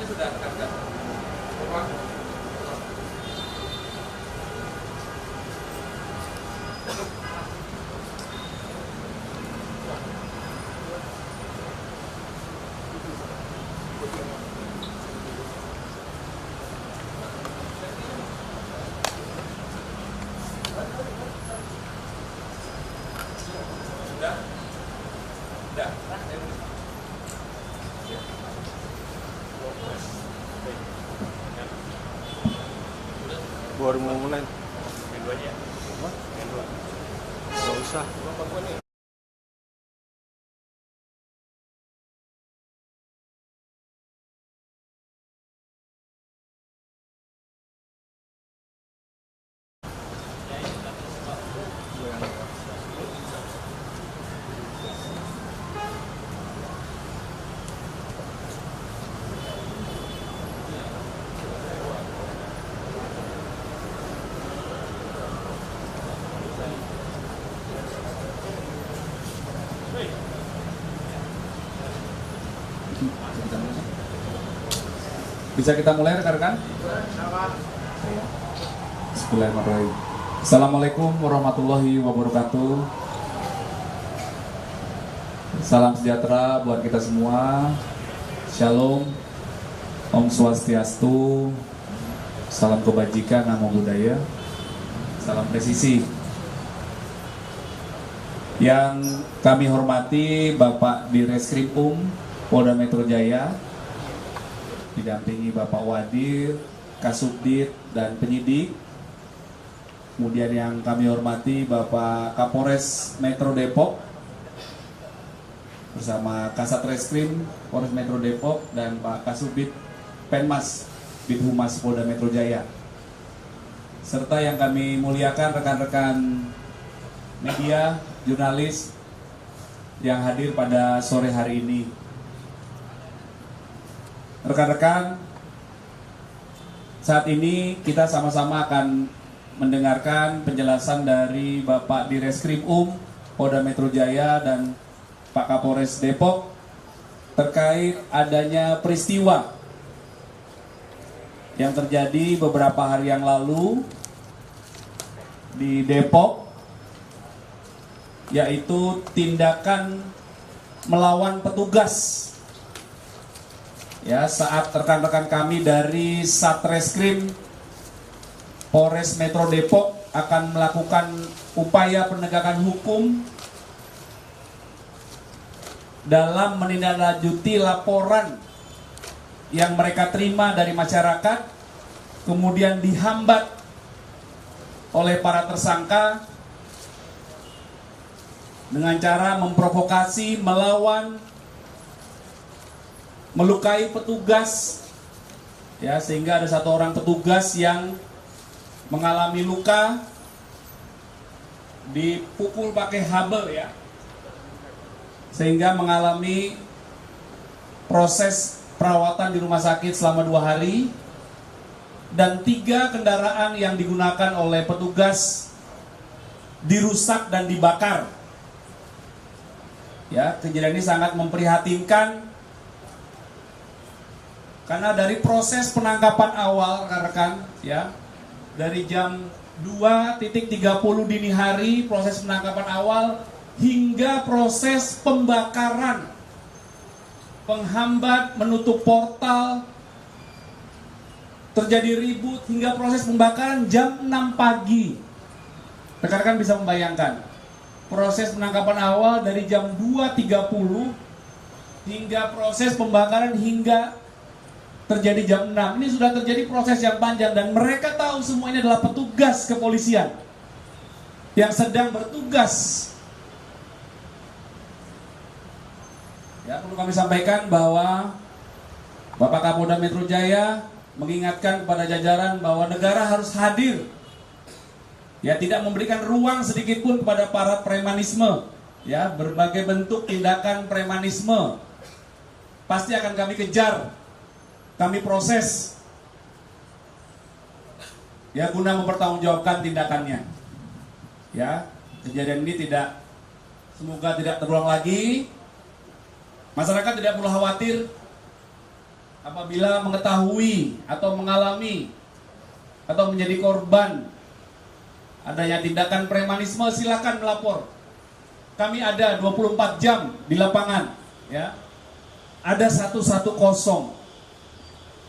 Sudah, baru mau mulai. Yang dua aja ya? Apa? Yang dua. Nggak usah. Bisa kita mulai rekan-rekan? Bismillahirrahmanirrahim. Assalamualaikum warahmatullahi wabarakatuh. Salam sejahtera buat kita semua. Shalom, Om Swastiastu, salam kebajikan, namo buddhaya, salam presisi. Yang kami hormati Bapak Direskrim Polda Metro Jaya, didampingi Bapak Wadir, Kasubdit, dan penyidik. Kemudian yang kami hormati Bapak Kapolres Metro Depok bersama Kasat Reskrim Polres Metro Depok dan Pak Kasubdit Penmas Bithumas Polda Metro Jaya. Serta yang kami muliakan rekan-rekan media, jurnalis yang hadir pada sore hari ini. Rekan-rekan, saat ini kita sama-sama akan mendengarkan penjelasan dari Bapak Direskrim Polda Metro Jaya dan Pak Kapolres Depok terkait adanya peristiwa yang terjadi beberapa hari yang lalu di Depok, yaitu tindakan melawan petugas. Ya, saat rekan-rekan kami dari Satreskrim Polres Metro Depok akan melakukan upaya penegakan hukum dalam menindaklanjuti laporan yang mereka terima dari masyarakat, kemudian dihambat oleh para tersangka dengan cara memprovokasi, melawan, melukai petugas, ya, sehingga ada satu orang petugas yang mengalami luka, dipukul pakai habel, ya, sehingga mengalami proses perawatan di rumah sakit selama 2 hari, dan 3 kendaraan yang digunakan oleh petugas dirusak dan dibakar. Ya, kejadian ini sangat memprihatinkan. Karena dari proses penangkapan awal, rekan-rekan, ya, dari jam 2.30 dini hari proses penangkapan awal hingga proses pembakaran, penghambat, menutup portal, terjadi ribut hingga proses pembakaran jam 6 pagi. Rekan-rekan bisa membayangkan proses penangkapan awal dari jam 2.30 hingga proses pembakaran hingga terjadi jam 6. Ini sudah terjadi proses yang panjang dan mereka tahu semua ini adalah petugas kepolisian yang sedang bertugas. Ya, perlu kami sampaikan bahwa Bapak Kapolda Metro Jaya mengingatkan kepada jajaran bahwa negara harus hadir. Ya, tidak memberikan ruang sedikit pun kepada para premanisme. Ya, berbagai bentuk tindakan premanisme pasti akan kami kejar, kami proses. Ya, guna mempertanggungjawabkan tindakannya. Ya, kejadian ini semoga tidak terulang lagi. Masyarakat tidak perlu khawatir apabila mengetahui atau mengalami atau menjadi korban adanya tindakan premanisme, silakan melapor. Kami ada 24 jam di lapangan, ya. Ada 110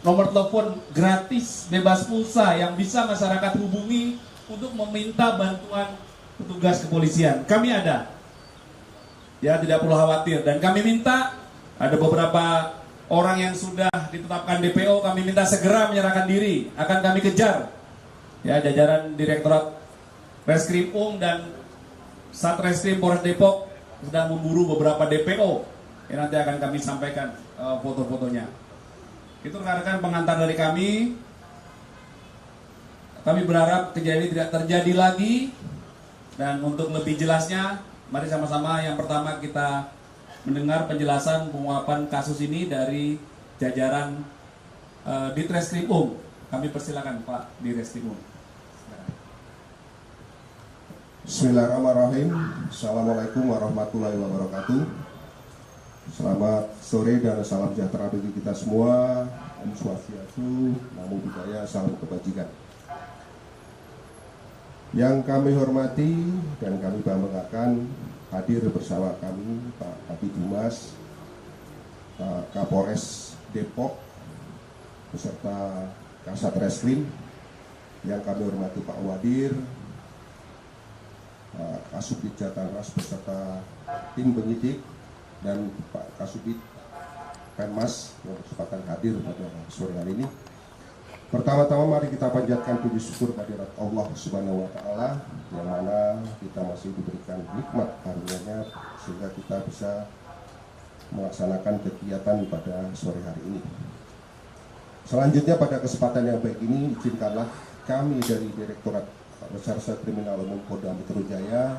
nomor telepon gratis bebas pulsa yang bisa masyarakat hubungi untuk meminta bantuan petugas kepolisian. Kami ada. Ya, tidak perlu khawatir. Dan kami minta, ada beberapa orang yang sudah ditetapkan DPO, kami minta segera menyerahkan diri. Akan kami kejar. Ya, jajaran Direktorat Reskrim dan Satreskrim Polres Depok sudah memburu beberapa DPO. Ya, nanti akan kami sampaikan foto-fotonya. Itu rekan-rekan pengantar dari kami. Kami berharap kejadian ini tidak terjadi lagi. Dan untuk lebih jelasnya, mari sama-sama yang pertama kita mendengar penjelasan penguapan kasus ini dari jajaran Ditreskrimum. Kami persilakan Pak Ditreskrimum. Bismillahirrahmanirrahim. Assalamualaikum warahmatullahi wabarakatuh. Selamat sore dan salam sejahtera bagi kita semua. Om Swastiastu, Namo Buddhaya, salam kebajikan. Yang kami hormati dan kami banggakan hadir bersama kami Pak Kabid Humas, Pak Kapolres Depok, beserta Kasat Reskrim. Yang kami hormati Pak Wadir, Pak Kasubdit Jatanras beserta tim penyidik, dan Pak Kasubdit Penmas yang berkesempatan hadir pada sore hari ini. Pertama-tama mari kita panjatkan puji syukur kehadirat Allah Subhanahu wa taala yang mana kita masih diberikan nikmat karunia-Nya sehingga kita bisa melaksanakan kegiatan pada sore hari ini. Selanjutnya pada kesempatan yang baik ini izinkanlah kami dari Direktorat Reserse Kriminal Umum Polda Metro Jaya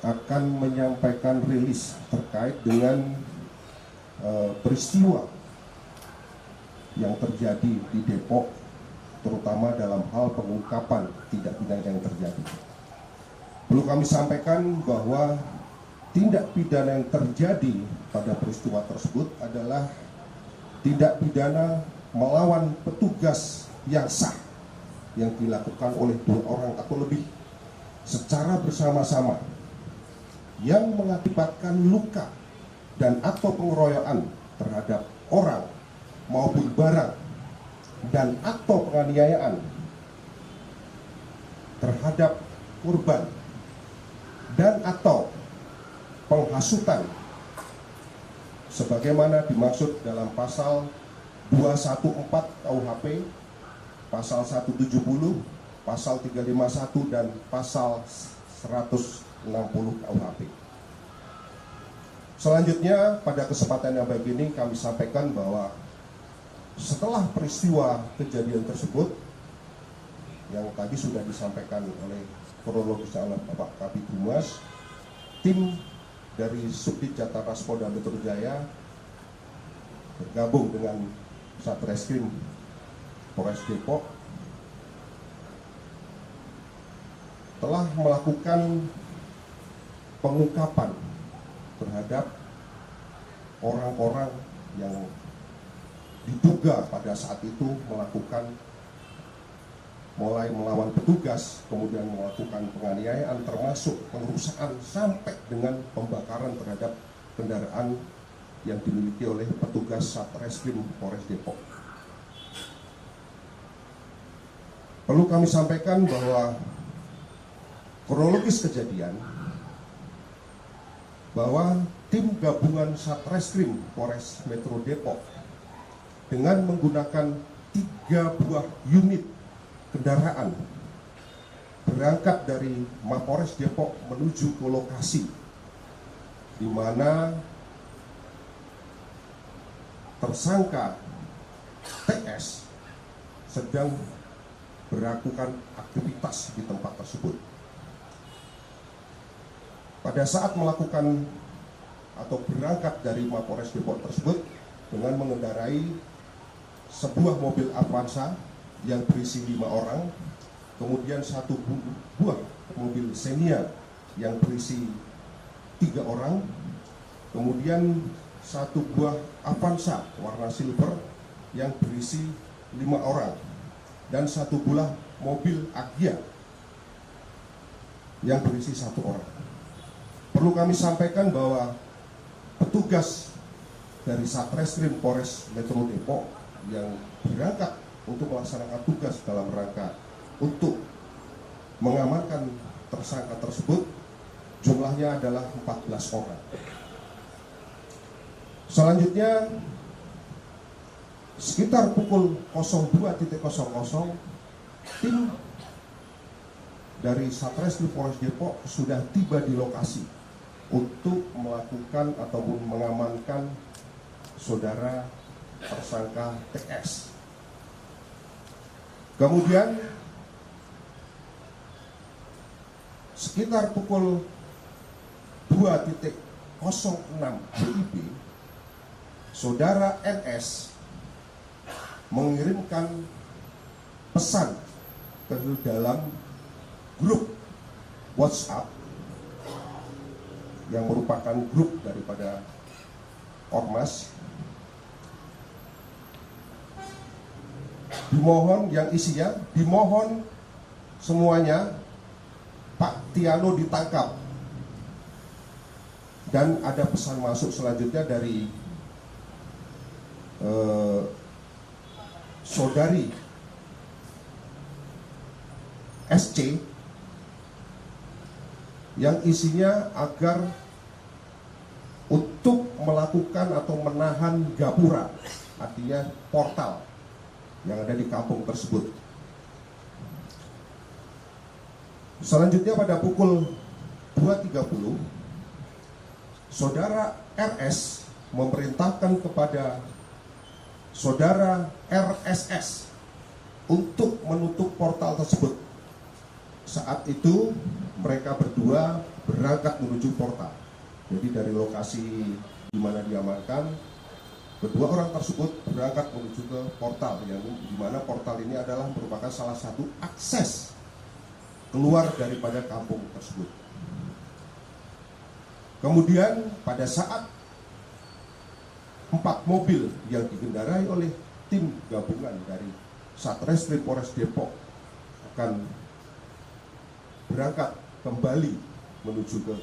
akan menyampaikan rilis terkait dengan peristiwa yang terjadi di Depok, terutama dalam hal pengungkapan tindak pidana yang terjadi. Perlu kami sampaikan bahwa tindak pidana yang terjadi pada peristiwa tersebut adalah tindak pidana melawan petugas yang sah yang dilakukan oleh 2 orang atau lebih secara bersama-sama yang mengakibatkan luka dan atau pengeroyokan terhadap orang maupun barang dan atau penganiayaan terhadap korban dan atau penghasutan sebagaimana dimaksud dalam pasal 214 KUHP, pasal 170, pasal 351 dan pasal 160 KUHP. Selanjutnya pada kesempatan yang baik ini kami sampaikan bahwa setelah peristiwa kejadian tersebut yang tadi sudah disampaikan oleh kronologis oleh Bapak Kabid Humas, tim dari Subdit Jatanras Polda Metro Jaya bergabung dengan Satreskrim Polres Depok telah melakukan pengungkapan terhadap orang-orang yang diduga pada saat itu mulai melawan petugas, kemudian melakukan penganiayaan termasuk pengerusakan sampai dengan pembakaran terhadap kendaraan yang dimiliki oleh petugas Satreskrim Polres Depok. Perlu kami sampaikan bahwa kronologis kejadian bahwa tim gabungan Satreskrim Polres Metro Depok dengan menggunakan 3 buah unit kendaraan berangkat dari Mapores Depok menuju ke lokasi di mana tersangka TS sedang melakukan aktivitas di tempat tersebut. Pada saat melakukan atau berangkat dari Mapores Depok tersebut dengan mengendarai sebuah mobil Avanza yang berisi 5 orang, kemudian 1 buah mobil Xenia yang berisi 3 orang, kemudian 1 buah Avanza warna silver yang berisi 5 orang, dan 1 buah mobil Agya yang berisi 1 orang. Perlu kami sampaikan bahwa petugas dari Satreskrim Polres Metro Depok yang berangkat untuk melaksanakan tugas dalam rangka untuk mengamankan tersangka tersebut jumlahnya adalah 14 orang. Selanjutnya sekitar pukul 02.00 tim dari Satreskrim Polres Depok sudah tiba di lokasi untuk melakukan ataupun mengamankan saudara tersangka TS. Kemudian sekitar pukul 2.06 WIB, saudara NS mengirimkan pesan ke dalam grup WhatsApp yang merupakan grup daripada Ormas, dimohon yang isinya dimohon semuanya Pak Tiano ditangkap, dan ada pesan masuk selanjutnya dari saudari SC yang isinya agar untuk melakukan atau menahan gapura, artinya portal yang ada di kampung tersebut. Selanjutnya pada pukul 2.30 saudara RS memerintahkan kepada saudara RSS untuk menutup portal tersebut. Saat itu mereka berdua berangkat menuju portal. Jadi dari lokasi di mana diamankan, kedua orang tersebut berangkat menuju ke portal, yang di mana portal ini adalah merupakan salah satu akses keluar daripada kampung tersebut. Kemudian pada saat 4 mobil yang dikendarai oleh tim gabungan dari Satreskrim Polres Depok akan berangkat kembali menuju ke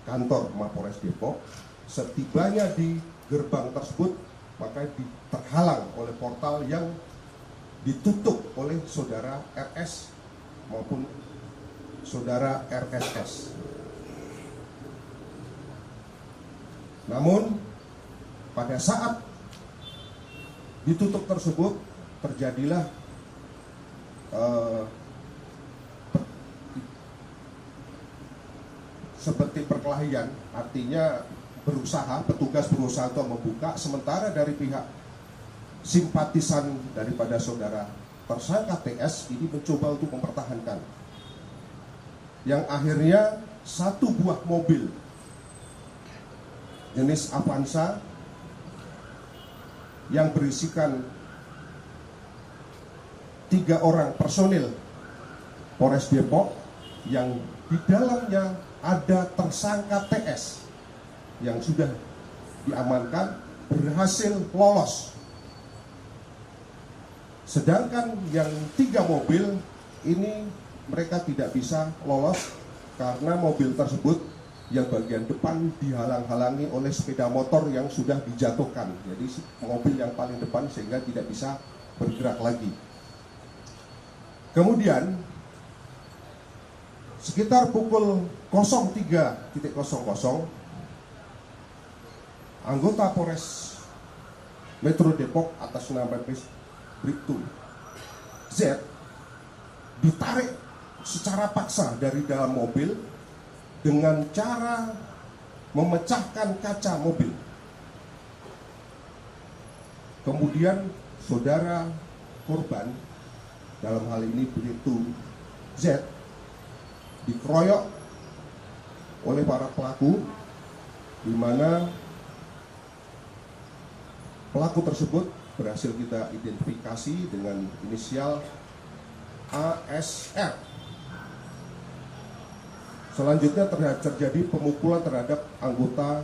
kantor Mapores Depok, setibanya di gerbang tersebut maka terhalang oleh portal yang ditutup oleh saudara RS maupun saudara RSS. Namun pada saat ditutup tersebut terjadilah seperti perkelahian, artinya petugas berusaha untuk membuka, sementara dari pihak simpatisan daripada saudara tersangka TS ini mencoba untuk mempertahankan, yang akhirnya 1 buah mobil jenis Avanza yang berisikan 3 orang personil Polres Depok yang di dalamnya ada tersangka TS yang sudah diamankan berhasil lolos. Sedangkan yang 3 mobil ini mereka tidak bisa lolos karena mobil tersebut yang bagian depan dihalang-halangi oleh sepeda motor yang sudah dijatuhkan. Jadi mobil yang paling depan sehingga tidak bisa bergerak lagi. Kemudian sekitar pukul 03.00 anggota Polres Metro Depok atas nama Bribtu Z ditarik secara paksa dari dalam mobil dengan cara memecahkan kaca mobil. Kemudian saudara korban, dalam hal ini Bribtu Z, dikeroyok oleh para pelaku, di mana pelaku tersebut berhasil kita identifikasi dengan inisial ASR. Selanjutnya terjadi pemukulan terhadap anggota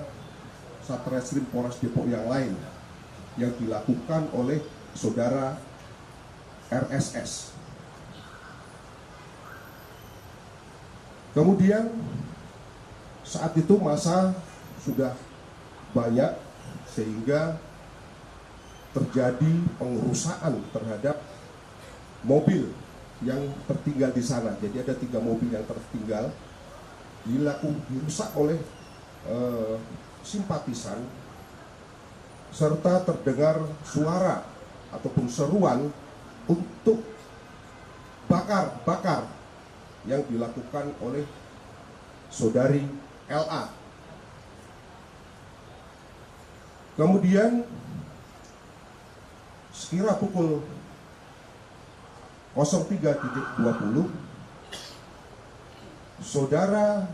Satreskrim Polres Depok yang lain yang dilakukan oleh saudara RSS. Kemudian saat itu massa sudah banyak sehingga terjadi pengerusakan terhadap mobil yang tertinggal di sana. Jadi ada 3 mobil yang tertinggal dirusak oleh simpatisan, serta terdengar suara ataupun seruan untuk bakar yang dilakukan oleh saudari LA. Kemudian sekira pukul 03.20 saudara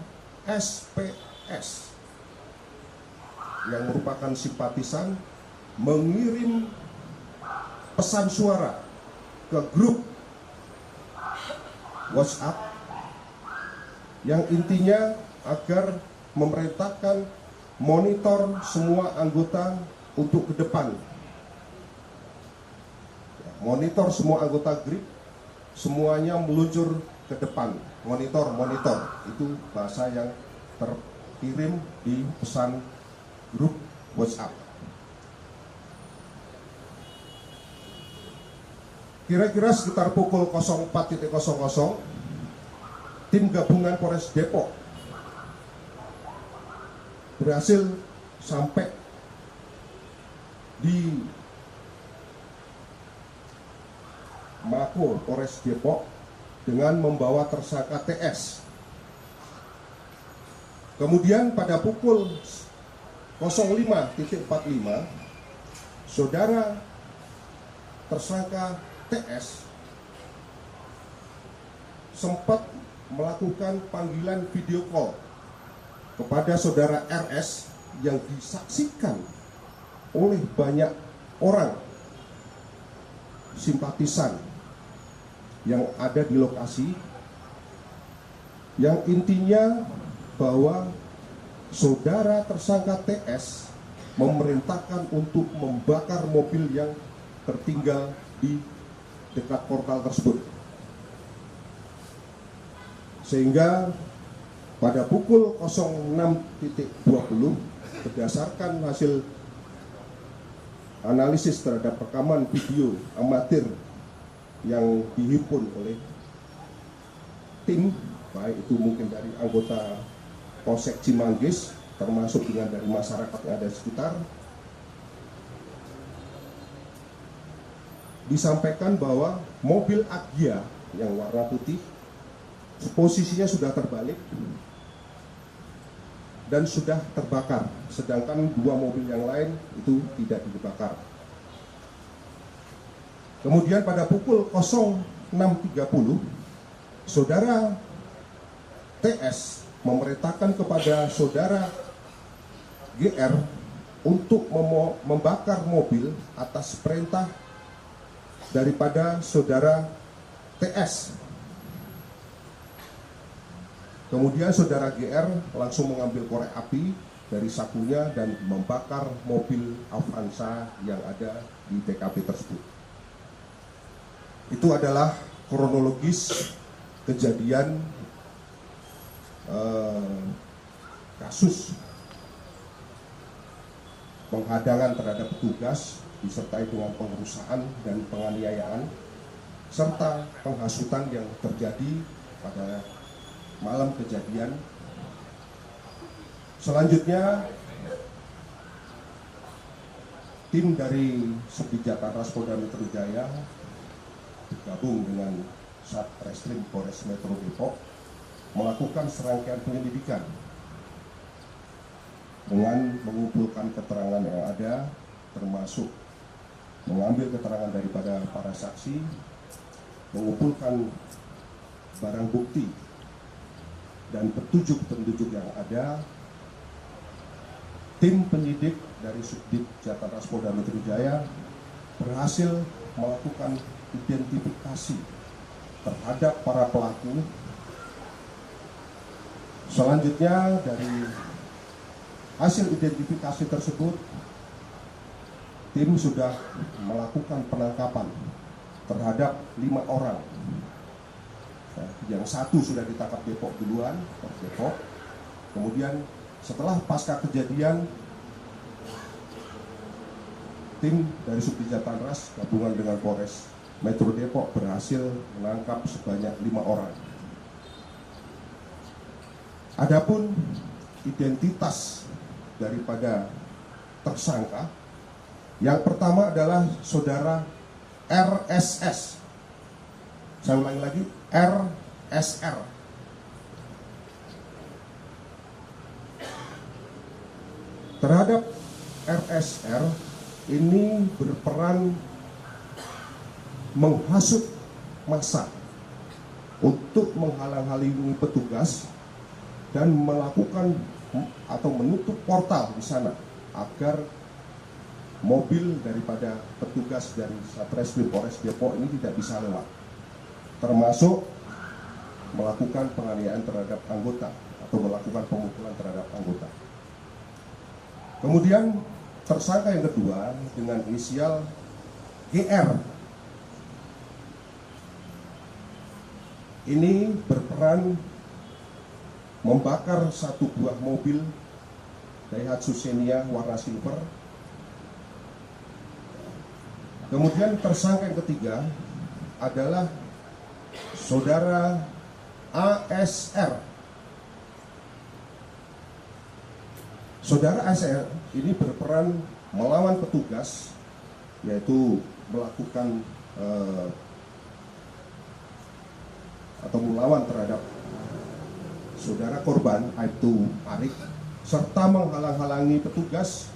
SPS yang merupakan simpatisan mengirim pesan suara ke grup WhatsApp yang intinya agar memerintahkan monitor semua anggota untuk ke depan. Monitor semua anggota GRIP, semuanya meluncur ke depan. Monitor itu bahasa yang terkirim di pesan grup WhatsApp. Kira-kira sekitar pukul 04.00 tim gabungan Polres Depok berhasil sampai di Mako Polres Depok dengan membawa tersangka TS. Kemudian pada pukul 05.45 saudara tersangka TS sempat melakukan panggilan video call kepada saudara RS yang disaksikan oleh banyak orang simpatisan yang ada di lokasi, yang intinya bahwa saudara tersangka TS memerintahkan untuk membakar mobil yang tertinggal di dekat portal tersebut. Sehingga pada pukul 06.20 berdasarkan hasil analisis terhadap rekaman video amatir yang dihimpun oleh tim, baik itu mungkin dari anggota Polsek Cimanggis termasuk dengan dari masyarakat yang ada di sekitar, disampaikan bahwa mobil Agya yang warna putih posisinya sudah terbalik dan sudah terbakar, sedangkan 2 mobil yang lain itu tidak dibakar. Kemudian pada pukul 06.30 saudara TS memerintahkan kepada saudara GR untuk membakar mobil atas perintah daripada saudara TS. Kemudian saudara GR langsung mengambil korek api dari sakunya dan membakar mobil Avanza yang ada di TKP tersebut. Itu adalah kronologis kejadian kasus penghadangan terhadap petugas disertai dengan pengerusakan dan penganiayaan serta penghasutan yang terjadi pada malam kejadian. Selanjutnya, tim dari Subdit-Jatan-Ras Polda Metro Jaya bergabung dengan Satreskrim Polres Metro Depok melakukan serangkaian penyelidikan dengan mengumpulkan keterangan yang ada, termasuk mengambil keterangan daripada para saksi, mengumpulkan barang bukti dan petunjuk-petunjuk yang ada. Tim penyidik dari Subdit-Jatan-Ras Polda Metro Jaya berhasil melakukan identifikasi terhadap para pelaku. Selanjutnya, dari hasil identifikasi tersebut, tim sudah melakukan penangkapan terhadap 5 orang. Yang satu sudah ditangkap Depok duluan, Depok. Kemudian setelah pasca kejadian, tim dari Subdit-Jatan-Ras gabungan dengan Polres Metro Depok berhasil menangkap sebanyak 5 orang. Adapun identitas daripada tersangka, yang pertama adalah saudara RSS. Saya ulangi lagi, RSR. Terhadap RSR ini berperan menghasut massa untuk menghalang-halangi petugas dan melakukan atau menutup portal di sana agar mobil daripada petugas dari Satreskrim Polres Depok ini tidak bisa lewat, termasuk melakukan penganiayaan terhadap anggota atau melakukan pemukulan terhadap anggota. Kemudian tersangka yang kedua dengan inisial GR ini berperan membakar satu buah mobil Daihatsu Xenia warna silver. Kemudian tersangka yang ketiga adalah saudara ASR. Saudara ASR ini berperan melawan petugas, yaitu melakukan atau melawan terhadap saudara korban, yaitu Arik, serta menghalang-halangi petugas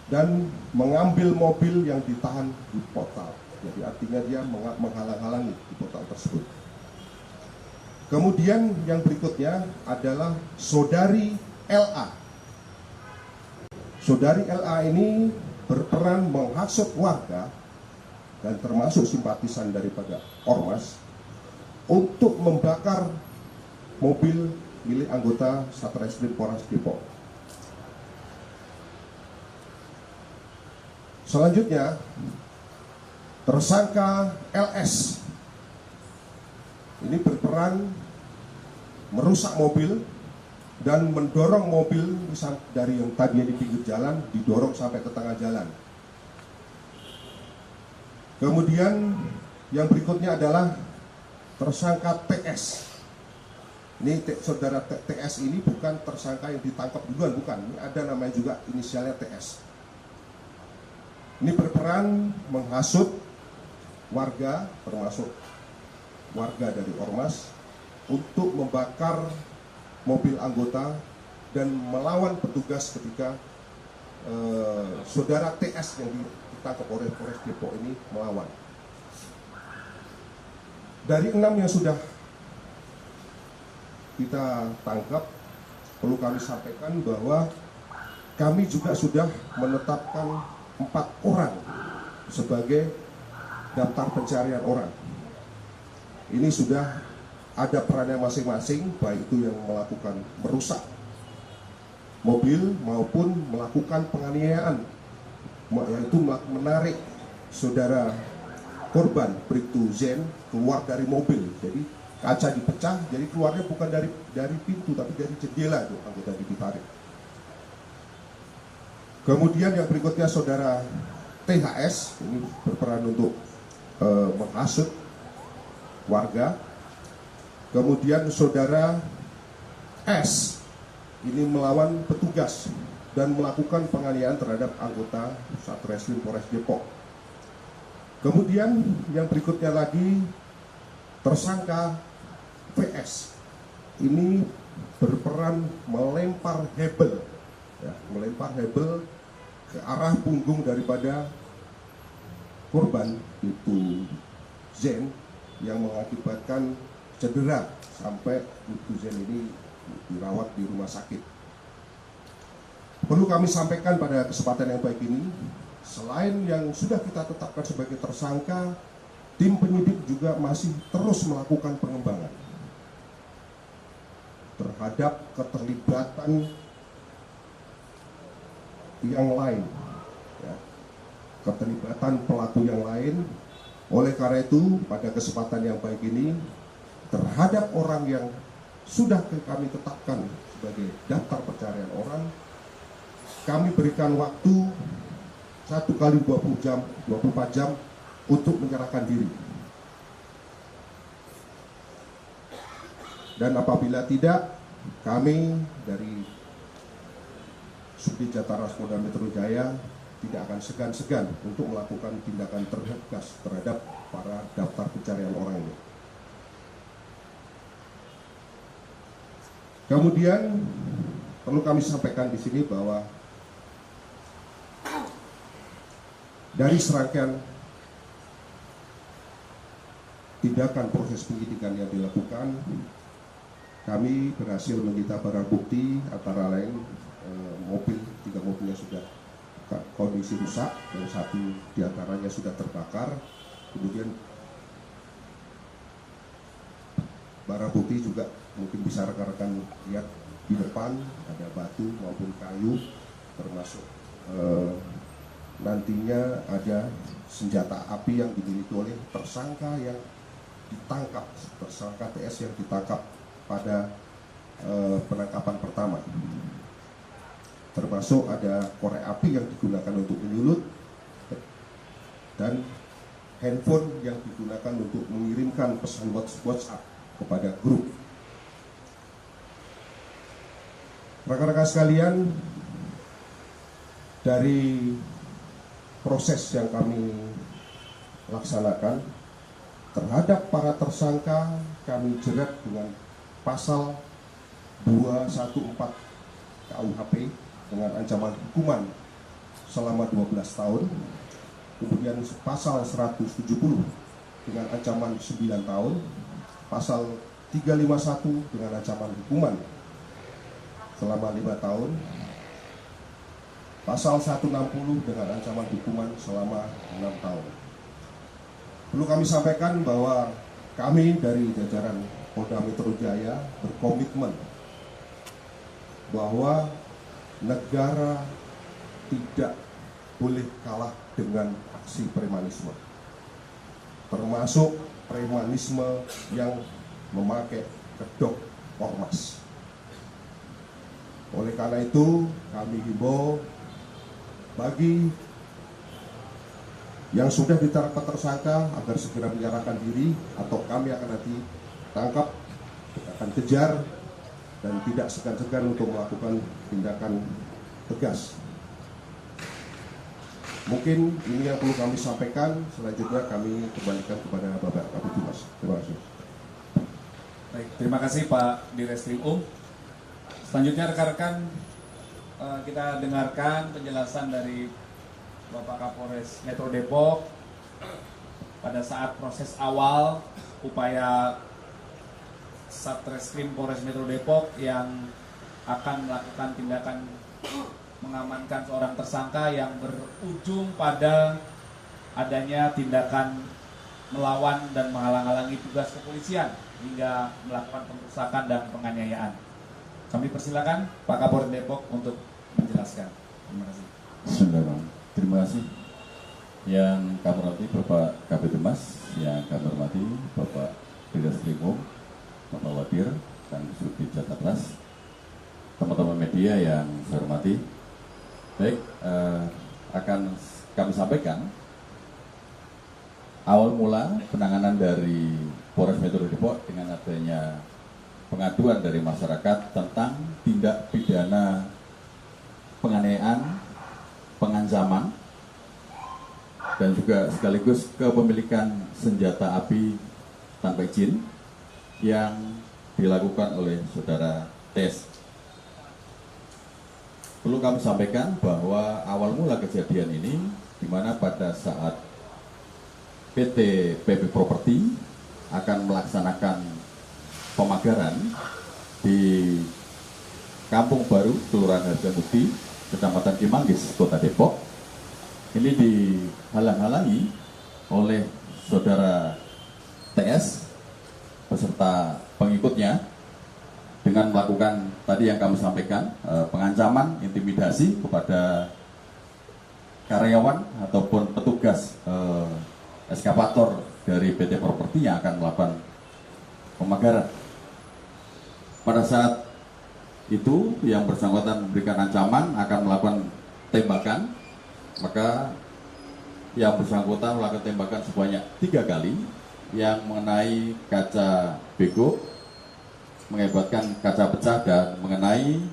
dan mengambil mobil yang ditahan di portal. Jadi artinya dia menghalang-halangi di portal tersebut. Kemudian yang berikutnya adalah saudari LA. Saudari LA ini berperan menghasut warga dan termasuk simpatisan daripada Ormas untuk membakar mobil milik anggota Satreskrim Polres Depok. Selanjutnya, tersangka LS ini berperan merusak mobil dan mendorong mobil dari yang tadinya di pinggir jalan didorong sampai ke tengah jalan. Kemudian yang berikutnya adalah tersangka TS. Ini saudara TS ini bukan tersangka yang ditangkap duluan, bukan. Ini ada namanya juga inisialnya TS. Ini berperan menghasut warga, termasuk warga dari Ormas, untuk membakar mobil anggota dan melawan petugas ketika saudara TS yang ditangkap oleh Polres Depok ini melawan. Dari 6 yang sudah kita tangkap, perlu kami sampaikan bahwa kami juga sudah menetapkan 4 orang sebagai daftar pencarian orang. Ini sudah ada perannya masing-masing, baik itu yang melakukan merusak mobil maupun melakukan penganiayaan, yaitu menarik saudara korban Bribtu Zen keluar dari mobil. Jadi kaca dipecah, jadi keluarnya bukan dari pintu tapi dari jendela itu anggota ditarik. Kemudian yang berikutnya saudara THS ini berperan untuk menghasut warga. Kemudian saudara S ini melawan petugas dan melakukan penganiayaan terhadap anggota Satreskrim Polres Depok. Kemudian yang berikutnya lagi, tersangka VS ini berperan melempar hebel, melempar hebel ke arah punggung daripada korban, itu Zen, yang mengakibatkan cedera sampai itu Zen ini dirawat di rumah sakit. Perlu kami sampaikan pada kesempatan yang baik ini, selain yang sudah kita tetapkan sebagai tersangka, tim penyidik juga masih terus melakukan pengembangan terhadap keterlibatan yang lain, keterlibatan pelaku yang lain. Oleh karena itu, pada kesempatan yang baik ini, terhadap orang yang sudah kami tetapkan sebagai daftar pencarian orang, kami berikan waktu 1 kali 24 jam untuk menyerahkan diri. Dan apabila tidak, kami dari Subdit Jataras Polda Metro Jaya tidak akan segan-segan untuk melakukan tindakan tegas terhadap para daftar pencarian orang ini. Kemudian perlu kami sampaikan di sini bahwa dari serangkaian tindakan proses penyidikan yang dilakukan, kami berhasil menyita barang bukti antara lain mobil, 3 mobilnya sudah kondisi rusak dan 1 diantaranya sudah terbakar. Kemudian barang bukti juga mungkin bisa rekan-rekan lihat di depan ada batu maupun kayu, termasuk nantinya ada senjata api yang dimiliki oleh tersangka yang ditangkap, tersangka TS yang ditangkap pada penangkapan pertama. Termasuk ada korek api yang digunakan untuk menyulut dan handphone yang digunakan untuk mengirimkan pesan WhatsApp kepada grup. Rekan-rekan sekalian, dari proses yang kami laksanakan terhadap para tersangka, kami jerat dengan pasal 214 KUHP dengan ancaman hukuman selama 12 tahun. Kemudian pasal 170 dengan ancaman 9 tahun, pasal 351 dengan ancaman hukuman selama 5 tahun, pasal 160 dengan ancaman hukuman selama 6 tahun. Perlu kami sampaikan bahwa kami dari jajaran Polda Metro Jaya berkomitmen bahwa negara tidak boleh kalah dengan aksi premanisme, termasuk premanisme yang memakai kedok ormas. Oleh karena itu, kami himbau bagi yang sudah ditetapkan tersangka agar segera menyerahkan diri, atau kami akan nanti tangkap, akan kejar, dan tidak segan-segan untuk melakukan tindakan tegas. Mungkin ini yang perlu kami sampaikan. Selanjutnya kami kembalikan kepada Bapak Kapitumas. Terima kasih. Baik, terima kasih Pak Direskrim Selanjutnya rekan-rekan, kita dengarkan penjelasan dari Bapak Kapolres Metro Depok pada saat proses awal upaya Satreskrim Polres Metro Depok yang akan melakukan tindakan mengamankan seorang tersangka yang berujung pada adanya tindakan melawan dan menghalang-halangi tugas kepolisian hingga melakukan pengerusakan dan penganiayaan. Kami persilakan Pak Kapolres Depok untuk menjelaskan. Terima kasih. Bismillahirrahmanirrahim. Terima kasih. Yang kami hormati Bapak Kapitumas, yang kami hormati Bapak Direskrim, Bapak Wadir, dan Subdit Jataras, teman-teman media yang saya hormati. Baik, akan kami sampaikan awal mula penanganan dari Polres Metro Depok dengan adanya pengaduan dari masyarakat tentang tindak pidana penganiayaan, pengancaman, dan juga sekaligus kepemilikan senjata api tanpa izin yang dilakukan oleh saudara TS. Perlu kami sampaikan bahwa awal mula kejadian ini, di mana pada saat PT PP Property akan melaksanakan pemagaran di Kampung Baru, Kelurahan Harjamukti, Kecamatan Cimanggis, Kota Depok, ini dihalang-halangi oleh saudara TS beserta pengikutnya dengan melakukan tadi yang kami sampaikan, pengancaman, intimidasi kepada karyawan ataupun petugas eskavator dari PT Properti yang akan melakukan pemagaran. Pada saat itu yang bersangkutan memberikan ancaman akan melakukan tembakan, maka yang bersangkutan melakukan tembakan sebanyak 3 kali yang mengenai kaca bego, mengakibatkan kaca pecah dan mengenai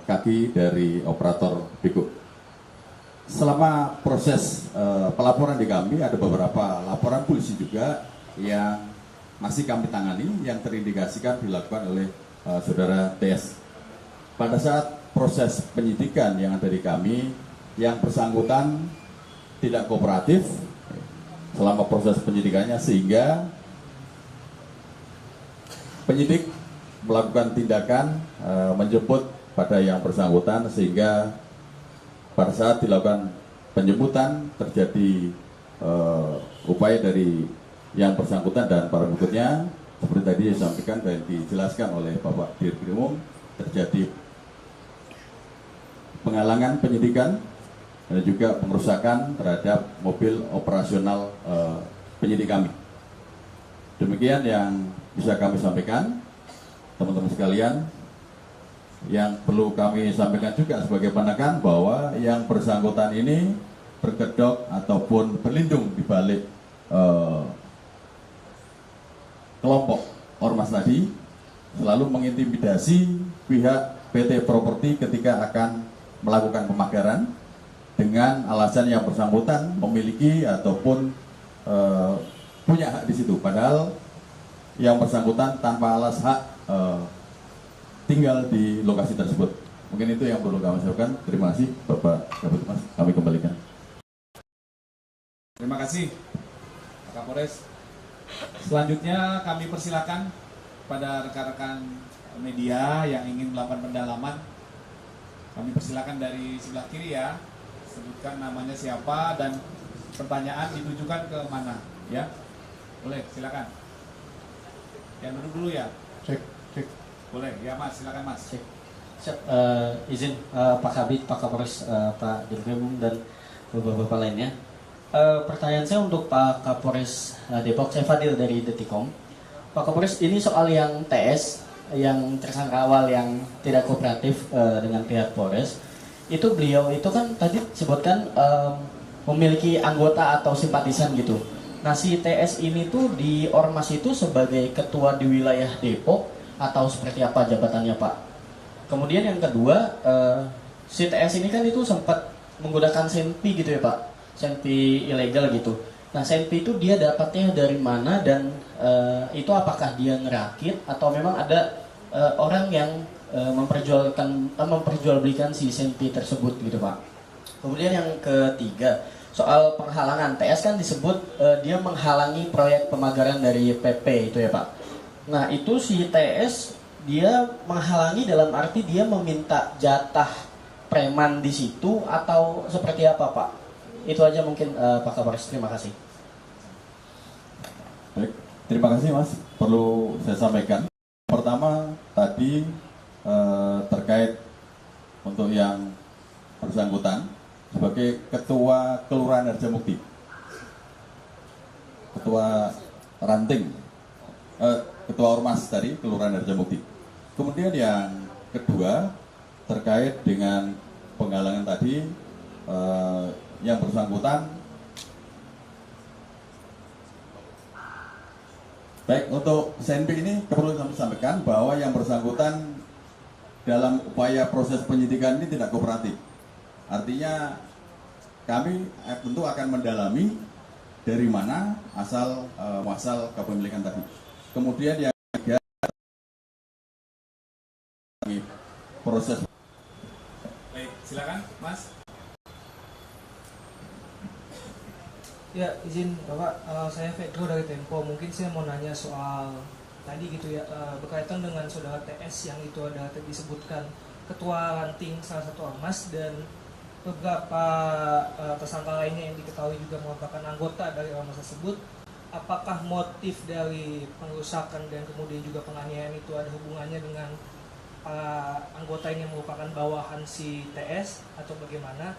kaki dari operator bego. Selama proses pelaporan di kami, ada beberapa laporan polisi juga yang masih kami tangani yang terindikasikan dilakukan oleh saudara TS. Pada saat proses penyidikan yang ada di kami, yang bersangkutan tidak kooperatif selama proses penyidikannya, sehingga penyidik melakukan tindakan menjemput pada yang bersangkutan, sehingga pada saat dilakukan penjemputan terjadi upaya dari yang bersangkutan dan para pengikutnya seperti tadi disampaikan dan dijelaskan oleh Bapak Dirkrimum, terjadi penghalangan penyidikan dan juga pengerusakan terhadap mobil operasional penyidik kami. Demikian yang bisa kami sampaikan, teman-teman sekalian. Yang perlu kami sampaikan juga sebagai penekan bahwa yang bersangkutan ini berkedok ataupun berlindung di balik kelompok ormas tadi, selalu mengintimidasi pihak PT Properti ketika akan melakukan pemagaran dengan alasan yang bersangkutan memiliki ataupun punya hak di situ, padahal yang bersangkutan tanpa alas hak tinggal di lokasi tersebut. Mungkin itu yang perlu kami sampaikan. Terima kasih Bapak Kabid Humas, kami kembalikan. Terima kasih Pak Kapolres. Selanjutnya kami persilakan pada rekan-rekan media yang ingin melakukan pendalaman. Kami persilakan dari sebelah kiri ya. Sebutkan namanya siapa dan pertanyaan ditujukan ke mana ya. Boleh, silakan. Yang duduk dulu ya. Cek. Boleh, ya Mas, silakan Mas. Siap, izin Pak Kabid, Pak Kapolres, Pak Dirkrimum dan beberapa lainnya. Pertanyaan saya untuk Pak Kapolres Depok, saya Fadil dari Detikom. Pak Kapolres, ini soal yang TS, yang tersangka awal yang tidak kooperatif dengan pihak Polres. Itu beliau itu kan tadi sebutkan memiliki anggota atau simpatisan gitu. Nah si TS ini tuh di Ormas itu sebagai ketua di wilayah Depok atau seperti apa jabatannya Pak? Kemudian yang kedua, si TS ini kan itu sempat menggunakan senpi gitu ya Pak, senpi ilegal gitu. Nah senpi itu dia dapatnya dari mana dan itu apakah dia ngerakit atau memang ada orang yang memperjualbelikan si senpi tersebut gitu Pak? Kemudian yang ketiga, soal penghalangan, TS kan disebut dia menghalangi proyek pemagaran dari PP itu ya Pak. Nah itu si TS dia menghalangi dalam arti dia meminta jatah preman di situ atau seperti apa Pak? Itu aja mungkin Pak Kapolres, terima kasih. Baik, terima kasih Mas. Perlu saya sampaikan. Pertama tadi terkait untuk yang bersangkutan sebagai Ketua Kelurahan Harjamukti, Ketua Ranting, Ketua Ormas tadi Kelurahan Harjamukti. Kemudian yang kedua terkait dengan penghalangan tadi, yang bersangkutan Baik, untuk SNP ini perlu kami sampaikan bahwa yang bersangkutan dalam upaya proses penyidikan ini tidak kooperatif. Artinya kami tentu akan mendalami dari mana asal muasal kepemilikan tadi. Kemudian yang ketiga, proses. Baik, silakan, Mas. Ya, izin Bapak, saya Pedro dari Tempo. Mungkin saya mau nanya soal tadi gitu ya, berkaitan dengan saudara TS yang itu ada disebutkan ketua ranting salah satu ormas dan beberapa tersangka lainnya yang diketahui juga merupakan anggota dari ormas tersebut. Apakah motif dari pengerusakan dan kemudian juga penganiayaan itu ada hubungannya dengan anggota ini yang merupakan bawahan si TS atau bagaimana?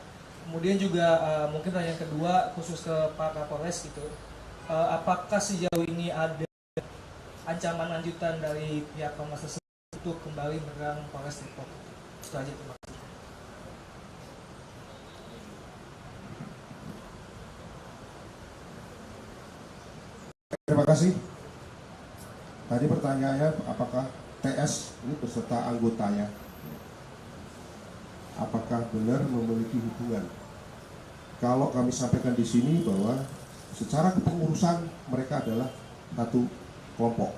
Kemudian juga mungkin pertanyaan kedua khusus ke Pak Kapolres gitu, apakah sejauh ini ada ancaman lanjutan dari pihak Ormas tersebut untuk kembali menyerang Polres Depok? Itu aja, terima kasih. Terima kasih. Tadi pertanyaannya apakah TS ini beserta anggotanya apakah benar memiliki hubungan? Kalau kami sampaikan di sini bahwa secara kepengurusan mereka adalah satu kelompok,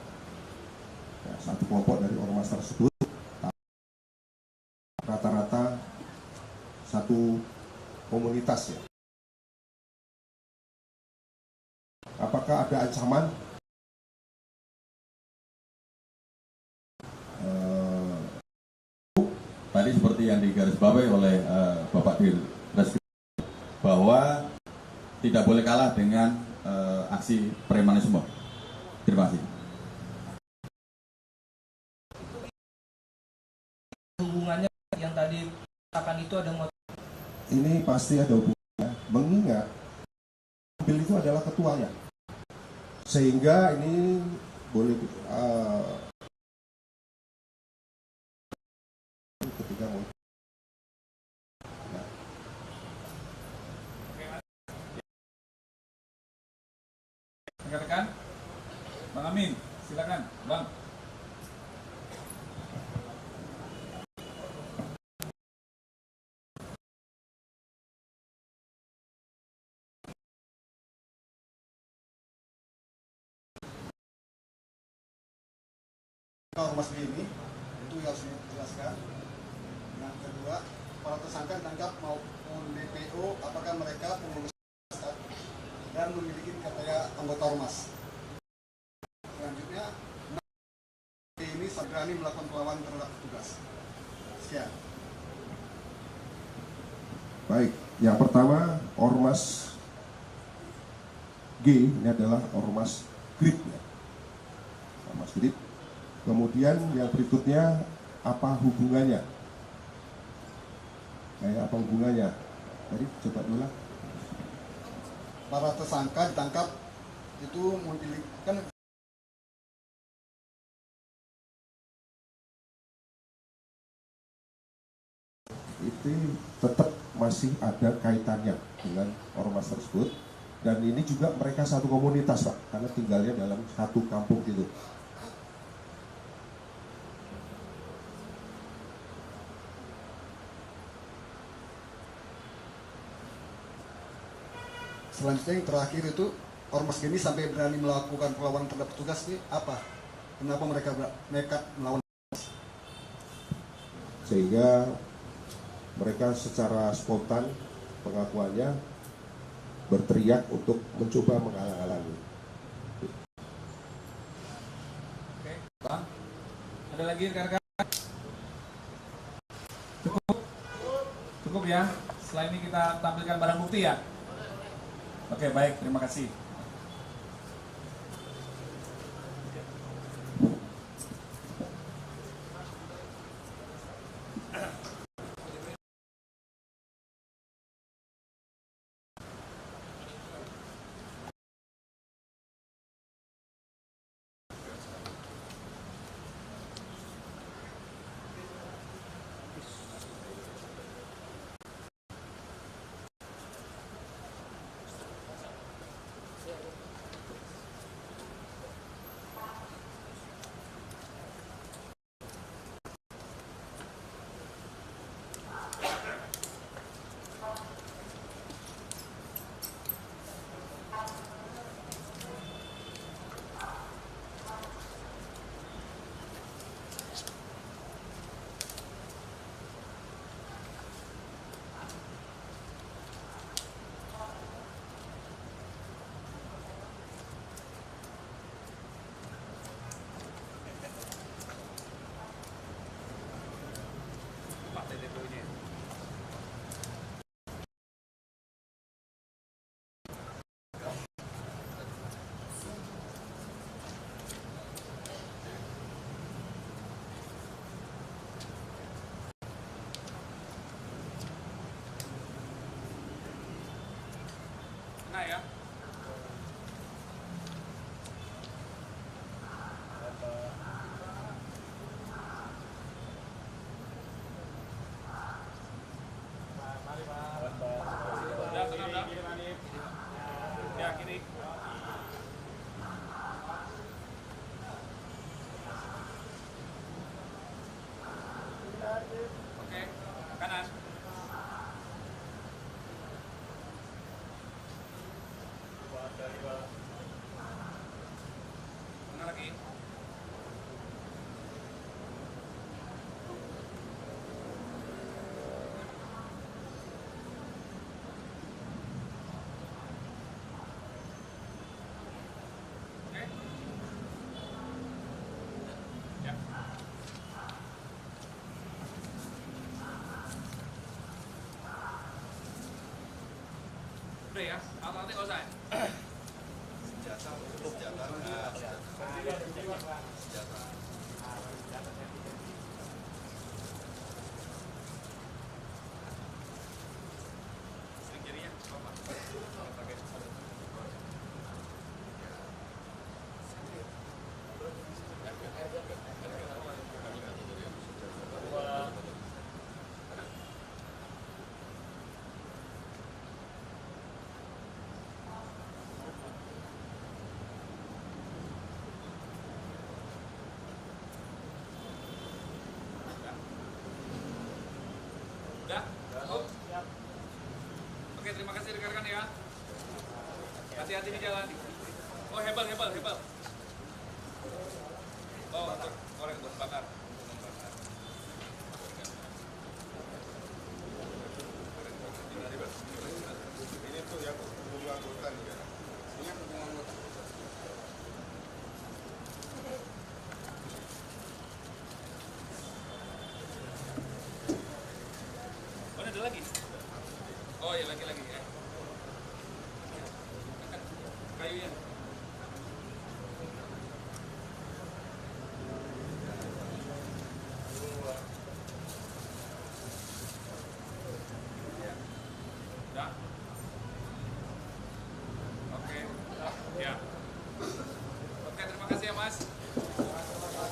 ya, satu kelompok dari ormas tersebut, rata-rata satu komunitas ya. Apakah ada ancaman? Tadi seperti yang digarisbawahi oleh Bapak Direskrim bahwa tidak boleh kalah dengan aksi premanisme. Terima kasih. Hubungannya yang tadi katakan itu ada motif? Ini pasti ada hubungannya, mengingat mobil itu adalah ketuanya, sehingga ini boleh ketika mau Rekan-rekan, Bang Amin, silakan, Bang. Ormas ini itu yang harus dijelaskan. Yang kedua, para tersangka ditangkap maupun DPO, apakah mereka pengurus dan memiliki katanya anggota ormas. Selanjutnya, ini berani melakukan perlawanan terhadap petugas. Sekian. baik. Yang pertama, ormas G ini adalah ormas GRIP ya. Ormas GRIP. Kemudian yang berikutnya, apa hubungannya? Apa hubungannya? Tadi coba dulu lah. Para tersangka ditangkap itu memiliki kan itu tetap masih ada kaitannya dengan ormas tersebut, dan ini juga mereka satu komunitas Pak, karena tinggalnya dalam satu kampung gitu. selanjutnya yang terakhir itu ormas ini sampai berani melakukan perlawanan terhadap petugas ini apa? Kenapa mereka nekat melawan? Sehingga mereka secara spontan pengakuannya berteriak untuk mencoba menghalang-halangi. Oke, Bang. Ada lagi rekan-rekan? Cukup? Cukup ya? Setelah ini kita tampilkan barang bukti ya? Oke, baik. Terima kasih. Udah ya, alatnya nggak usah ya? Kirinya, apa? Pakai. Udah? Oh. Oke, terima kasih rekan-rekan ya. Hati-hati di jalan. Oh, hebel. Oh, untuk korek buat bakar. Ini tuh yang menunggu anggota nih ya. Ini yang menunggu anggota. Oh, ada lagi? Oh, ya lagi ya. Angkat kayunya. Udah?